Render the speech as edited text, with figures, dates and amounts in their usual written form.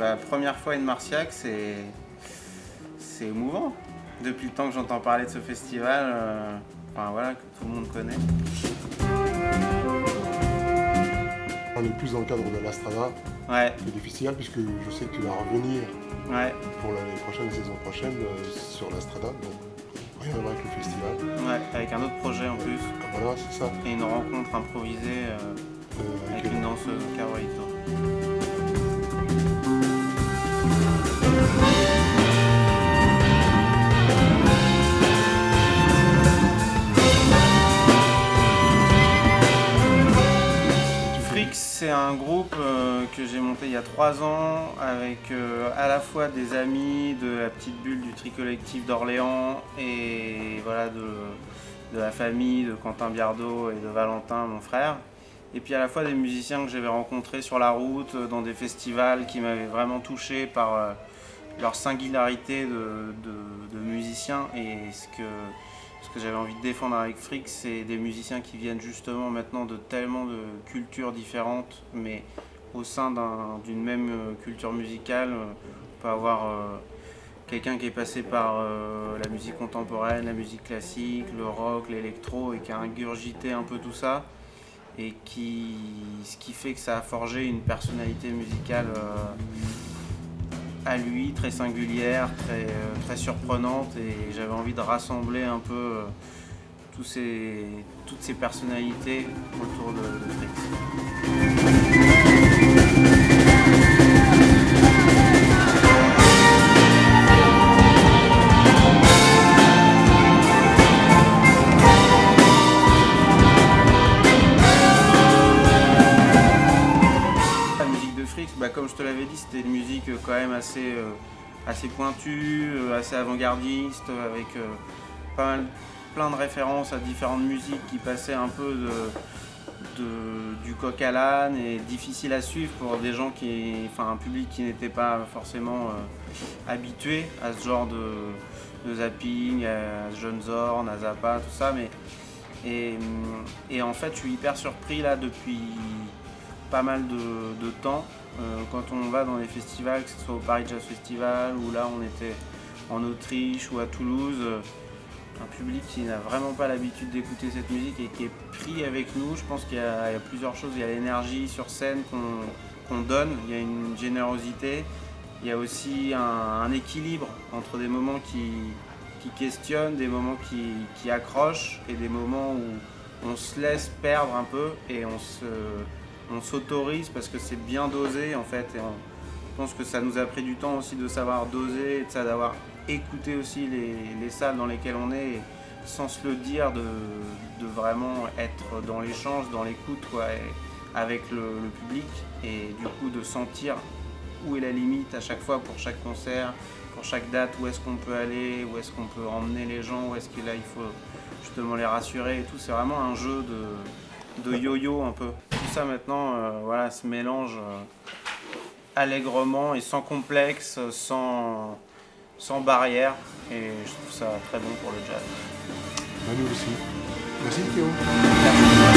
Bah, première fois une Marciac, c'est émouvant. Depuis le temps que j'entends parler de ce festival, enfin voilà, que tout le monde connaît. On est plus dans le cadre de l'Astrada que des festivals, puisque je sais que tu vas revenir pour l'année prochaine, la saison prochaine, sur l'Astrada, donc rien à voir avec le festival. Ouais, avec un autre projet en plus. Voilà, c'est ça. Et une rencontre improvisée avec une danseuse, Caruito. C'est un groupe que j'ai monté il y a 3 ans avec à la fois des amis de la petite bulle du Tri Collectif d'Orléans et voilà, de la famille de Quentin Biardeau et de Valentin, mon frère. Et puis à la fois des musiciens que j'avais rencontrés sur la route, dans des festivals qui m'avaient vraiment touché par leur singularité de musiciens. Et ce que j'avais envie de défendre avec Frix, c'est des musiciens qui viennent justement maintenant de tellement de cultures différentes, mais au sein d'une même culture musicale. On peut avoir quelqu'un qui est passé par la musique contemporaine, la musique classique, le rock, l'électro, et qui a ingurgité un peu tout ça, et ce qui fait que ça a forgé une personnalité musicale à lui, très singulière, très surprenante, et j'avais envie de rassembler un peu toutes ces personnalités autour de Frix. Bah, comme je te l'avais dit, c'était une musique quand même assez pointue, assez avant-gardiste, avec plein de références à différentes musiques qui passaient un peu du coq à l'âne et difficile à suivre pour des gens un public qui n'était pas forcément habitué à ce genre de zapping, à John Zorn, à Zappa, tout ça. Et en fait, je suis hyper surpris là depuis pas mal de temps. Quand on va dans les festivals, que ce soit au Paris Jazz Festival ou là on était en Autriche ou à Toulouse, un public qui n'a vraiment pas l'habitude d'écouter cette musique et qui est pris avec nous. Je pense qu'il y a plusieurs choses. Il y a l'énergie sur scène qu'on donne, il y a une générosité, il y a aussi un équilibre entre des moments qui questionnent, des moments qui accrochent et des moments où on se laisse perdre un peu et on s'autorise parce que c'est bien dosé en fait, et je pense que ça nous a pris du temps aussi de savoir doser et d'avoir écouté aussi les salles dans lesquelles on est, et sans se le dire, de vraiment être dans l'échange, dans l'écoute avec le public, et du coup de sentir où est la limite à chaque fois pour chaque concert, pour chaque date, où est-ce qu'on peut aller, où est-ce qu'on peut emmener les gens, où est-ce que là il faut justement les rassurer et tout. C'est vraiment un jeu de yo-yo un peu. Tout ça maintenant voilà, se mélange allègrement et sans complexe, sans barrière, et je trouve ça très bon pour le jazz. Nous aussi. Merci Théo. Merci.